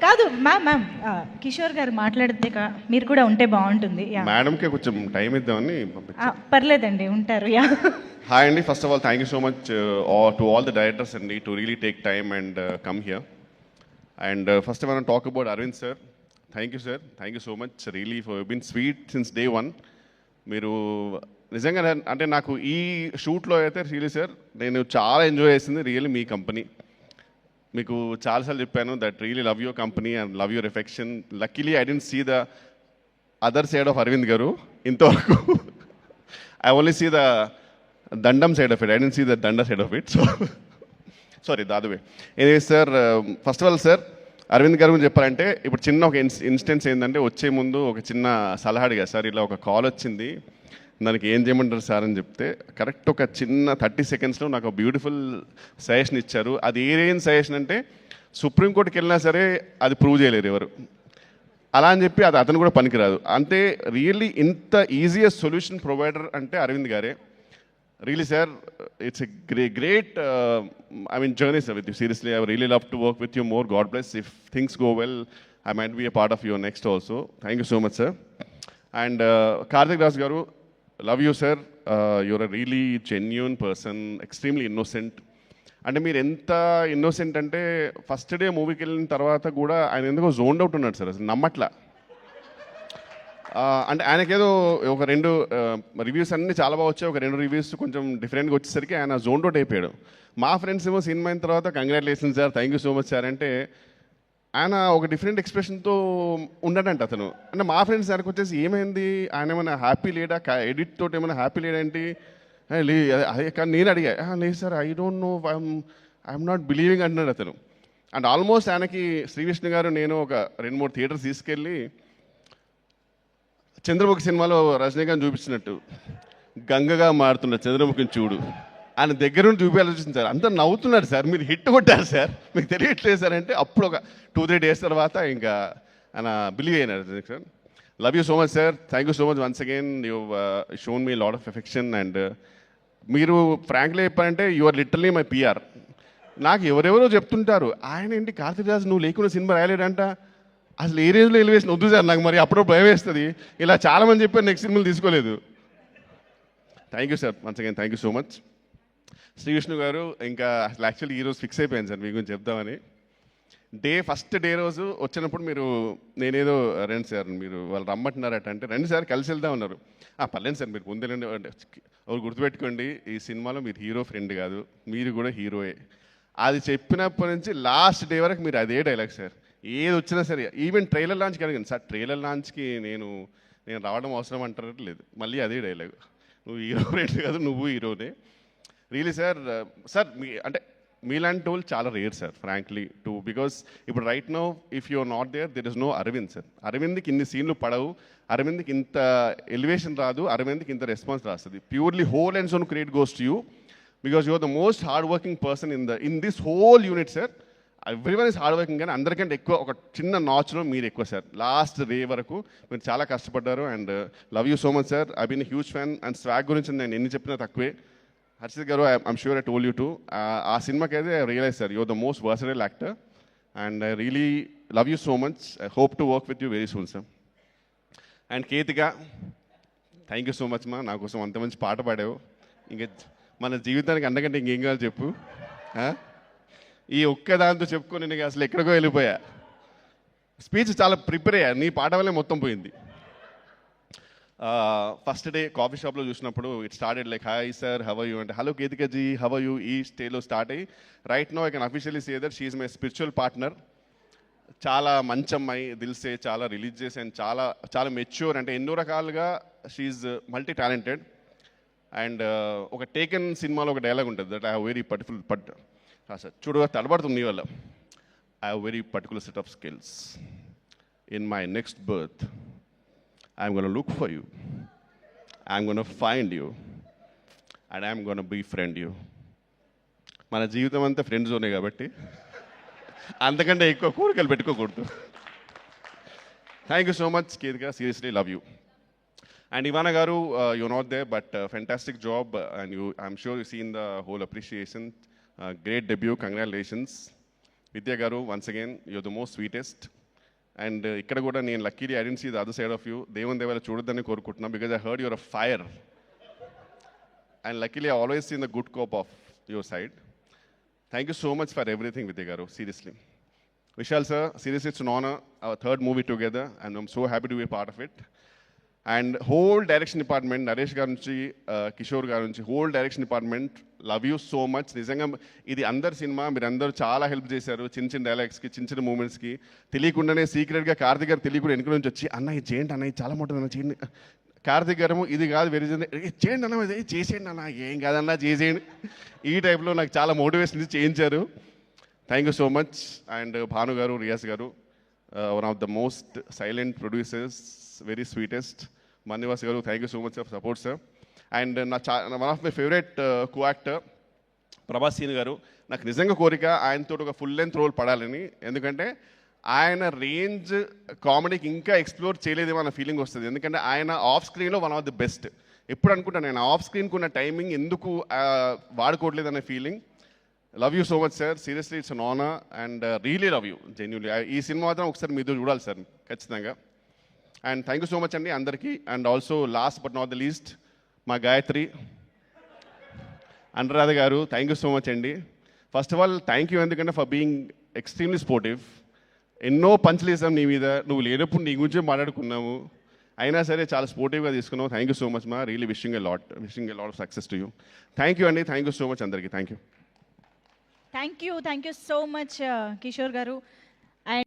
కాదు మ్యామ్ కిషోర్ గారు మాట్లాడితే మీరు కూడా ఉంటే బాగుంటుంది. మేడంకి కొంచెం టైం ఇద్దామని పర్లేదండి, ఉంటారు. హాయ్ అండి, first of all thank you so much to all the directors అండి to really take time and come here. And first I want talk about Aravind sir. Thank you sir, thank you so much really for been sweet since day one. మీరు నిజంగా అంటే నాకు ఈ షూట్లో అయితే really sir నేను చాలా enjoy చేసింది really మీ company. మీకు చాలాసార్లు చెప్పాను that really love your company and love your affection. Luckily I didn't see the other side of Aravind గారు ఇంతవరకు. ఐ ఓన్లీ సీ ద దండం side of it, I didn't see the దండ side of it. So sorry దాదువే. Anyway sir, first of all sir Aravind గారు గురించి చెప్పాలంటే ఇప్పుడు చిన్న ఒక ఇన్స్టెన్స్ ఏంటంటే వచ్చే ముందు ఒక చిన్న సలహా అడిగా సార్, ఇలా ఒక కాల్ వచ్చింది దానికి ఏం చేయమంటారు సార్ అని చెప్తే కరెక్ట్ ఒక చిన్న 30 సెకండ్స్లో నాకు బ్యూటిఫుల్ సజెషన్ ఇచ్చారు. అది ఏం సజెషన్ అంటే సుప్రీంకోర్టుకి వెళ్ళినా సరే అది ప్రూవ్ చేయలేరు ఎవరు, అలా అని చెప్పి అది అతను కూడా పనికిరాదు. అంటే రియల్లీ ఇంత ఈజియెస్ట్ సొల్యూషన్ ప్రొవైడర్ అంటే అరవింద్ గారే. Really sir it's a great journey sir with you. Seriously, I would really love to work with you more. God bless. If things go well, I might be a part of your next also. Thank you so much sir. And Karthik Raj garu, love you sir. You're a really genuine person, extremely innocent. అంటే మీరు ఎంత innocent అంటే first day మూవీకి వెళ్ళిన తర్వాత కూడా ఆయన ఎందుకో జోన్డ్ అవుట్ ఉన్నాడు సార్, అసలు నమ్మట్లా. అంటే ఆయనకేదో ఒక 2 రివ్యూస్ అన్నీ చాలా బాగా వచ్చాయి, ఒక 2 రివ్యూస్ కొంచెం డిఫరెంట్గా వచ్చేసరికి ఆయన జోన్ అవుట్ అయిపోయాడు. మా ఫ్రెండ్స్ ఏమో సినిమా అయిన తర్వాత congratulations sir, thank you so much sir అంటే ఆయన ఒక డిఫరెంట్ ఎక్స్ప్రెషన్తో ఉండడంట అతను. అంటే మా ఫ్రెండ్స్ ఆయనకు వచ్చేసి ఏమైంది, ఆయన ఏమైనా హ్యాపీ లేడా, ఎడిట్ తోటి ఏమైనా హ్యాపీ లేడేంటి, అదే కానీ నేను అడిగా, లేదు sir I don't know, I'm not believing అంటున్నాడు అతను. అండ్ ఆల్మోస్ట్ ఆయనకి శ్రీవిష్ణు గారు నేను ఒక 2-3 థియేటర్స్ తీసుకెళ్ళి చంద్రముఖి సినిమాలో రజనీకాంత్ చూపించినట్టు గంగగా మారుతున్న చంద్రముఖిని చూడు ఆయన దగ్గర నుండి చూపించాల్సింది సార్. అంతా నవ్వుతున్నాడు సార్, మీరు హిట్ కొట్టారు సార్, మీకు తెలియట్లేదు సార్ అంటే అప్పుడు ఒక 2-3 డేస్ తర్వాత ఇంకా ఆయన బిలీవ్ అయినారు sir. Love you so much sir, thank you so much once again. You shown me lot of affection. And మీరు ఫ్రాంక్లీ చెప్పారంటే you are literally my PR. నాకు ఎవరెవరో చెప్తుంటారు ఆయన ఏంటి కార్తీక్ రాజ్ నువ్వు లేకుండా సినిమా రాయలేడంట, అసలు ఏ రేంజ్లో ఎలివేషన్ వద్దు సార్, నాకు మరి అప్పుడు భయం వేస్తుంది. ఇలా చాలామంది చెప్పారు నెక్స్ట్ సినిమాలు తీసుకోలేదు. Thank you sir once again, thank you so much. Sree Vishnu గారు ఇంకా అసలు యాక్చువల్లీ ఈరోజు ఫిక్స్ అయిపోయాను సార్ మీ గురించి చెప్దామని. ఫస్ట్ డే రోజు వచ్చినప్పుడు మీరు నేనేదో రండి సార్ మీరు వాళ్ళు రమ్మంటున్నారట అంటే రండి సార్ కలిసి వెళ్దాం ఉన్నారు. పర్లేదు సార్ మీరు ముందే అంటే ఎవరు గుర్తుపెట్టుకోండి ఈ సినిమాలో మీరు హీరో ఫ్రెండ్ కాదు, మీరు కూడా హీరోయే. అది చెప్పినప్పటి నుంచి లాస్ట్ డే వరకు మీరు అదే డైలాగ్ సార్, ఏది వచ్చినా సరే. ఈవెన్ ట్రైలర్ లాంచ్కి అడిగాను సార్, ట్రైలర్ లాంచ్కి నేను రావడం అవసరం అంటారు లేదు, మళ్ళీ అదే డైలాగ్, నువ్వు హీరో ఫ్రెండ్ కాదు నువ్వు హీరోనే. రియలీ సార్ సార్ మీ అంటే మీలాంటి వాళ్ళు చాలా rare sir frankly to, because ఇప్పుడు right now if you are not there is no Aravind sir. అరవింద్కి ఇన్ని సీన్లు పడవు, అరవింద్కి ఇంత ఎలివేషన్ రాదు, అరవింద్కి ఇంత రెస్పాన్స్ రాస్తుంది. Purely whole and sole credit goes to you because you are the most hard working person in this whole unit sir. Everyone is hard working, కానీ అందరికంటే ఎక్కువ ఒక చిన్న నాచ్లో మీరు ఎక్కువ సార్. లాస్ట్ డే వరకు మీరు చాలా కష్టపడ్డారు. And love you so much sir, I been huge fan. And swag గురించి నేను ఎన్ని చెప్పినా తక్కువే. Harshith garu I'm sure I told you too, ఆ సినిమాకి అయితే I realize sir you're the most versatile actor and I really love you so much. I hope to work with you very soon sir. And Ketika thank you so much మా, నా కోసం అంత మంచి పాట పాడావు. ఇంకా మన జీవితానికి అంతకంటే ఇంకేం కావాలి చెప్పు. ఈ ఒక్క దాంతో చెప్పుకొని నేను అసలు ఎక్కడికో వెళ్ళిపోయా. స్పీచ్ చాలా ప్రిపేర్ అయ్యా, నీ పాట వల్లే మొత్తం పోయింది. ఫస్ట్ డే కాఫీ షాప్లో చూసినప్పుడు it started like hi sir how you అంటే hello Ketika ji how you ఈ స్టేలో స్టార్ట్ అయ్యి right now I can officially say that she is my spiritual partner. చాలా మంచి అమ్మాయి, దిల్సే చాలా రిలీజియస్ అండ్ చాలా చాలా మెచ్యూర్. అంటే ఎన్నో రకాలుగా she is multi talented. And ఒక టేకెన్ సినిమాలో ఒక డైలాగ్ ఉంటుంది that I have very particular sir చూడగా తడబడుతుంది నీ వల్ల. I have very particular set of skills. In my next birth I'm going to look for you, I'm going to find you, and I'm going to befriend you. మన జీవితం అంతా friend జోనే కాబట్టి అంతకంటే ఎక్కువ కోరికలు పెట్టుకోకూడదు. Thank you so much Ketika, seriously love you. And Ivana గారు you not they but fantastic job and I'm sure you seen the whole appreciation. Great debut, congratulations. Vidya గారు, once again you're the most sweetest. అండ్ ఇక్కడ కూడా నేను luckily I didn't see the other side of you. దేవుని దేవాల చూడొద్దని కోరుకుంటున్నాను, because I heard your fire. And luckily I always seen the good cope of your side. Thank you so much for everything Vidya గారు, seriously. Vishal sir, seriously it's an honor, our third movie together, and I'm so happy to be a part of it. And whole direction department, Naresh garu nunchi, Kishore garu nunchi, whole direction department, love you so much. Nijanga idi andar cinema, meer andaru chaala help chesaru, chin dialogues ki, chin moments ki. Teliyakundane secret ga Karthik garu teliyakunda enuku nunchi vachi, anna idi cheyandi anna, idi chaala montadi cheyandi. Karthik గారు ఇది కాదు very చేయండి అన్న, ఇది చేసేయండి అన్న, ఏం కాదన్నా చేసేయండి, ఈ టైప్లో నాకు చాలా మోటివేషన్ ఇచ్చి చేయించారు. Thank you so much. And Bhanu గారు, రియాజ్ గారు, one of the most silent producers, very sweetest. Mannivas గారు, thank you so much for support sir. And one of my favourite co actor Prabhas Seenu గారు. నాకు నిజంగా కోరిక ఆయనతో ఒక ఫుల్ లెంత్ రోల్ పడాలని, ఎందుకంటే ఆయన రేంజ్ కామెడీకి ఇంకా ఎక్స్ప్లోర్ చేయలేదేమో అన్న ఫీలింగ్ వస్తుంది. ఎందుకంటే ఆయన ఆఫ్ స్క్రీన్లో వన్ ఆఫ్ ది బెస్ట్. ఎప్పుడు అనుకుంటాను నేను ఆఫ్ స్క్రీన్కి ఉన్న టైమింగ్ ఎందుకు వాడుకోవట్లేదు అనే feeling. Love you so much sir, seriously it's an honour and really love you genuinely. ఈ సినిమా మాత్రం ఒకసారి మీతో చూడాలి సార్ ఖచ్చితంగా. And thank you so much అండి అందరికీ. And also last but not the least మా గాయత్రి, అనురాధ గారు, థ్యాంక్ యూ సో మచ్ అండి. First of all thank you, ఎందుకంటే ఫర్ బీయింగ్ ఎక్స్ట్రీమ్లీ స్పోర్టివ్. ఎన్నో పంచులు వేసాం నీ మీద, నువ్వు లేనప్పుడు నీ గురించే మాట్లాడుకున్నాము, అయినా సరే చాలా స్పోర్టివ్గా తీసుకున్నావు. థ్యాంక్ యూ సో మచ్ మా, really wishing a lot of success to you. Thank you అండి, థ్యాంక్ యూ సో మచ్ అందరికీ. Thank you thank you so much Kishore గారు.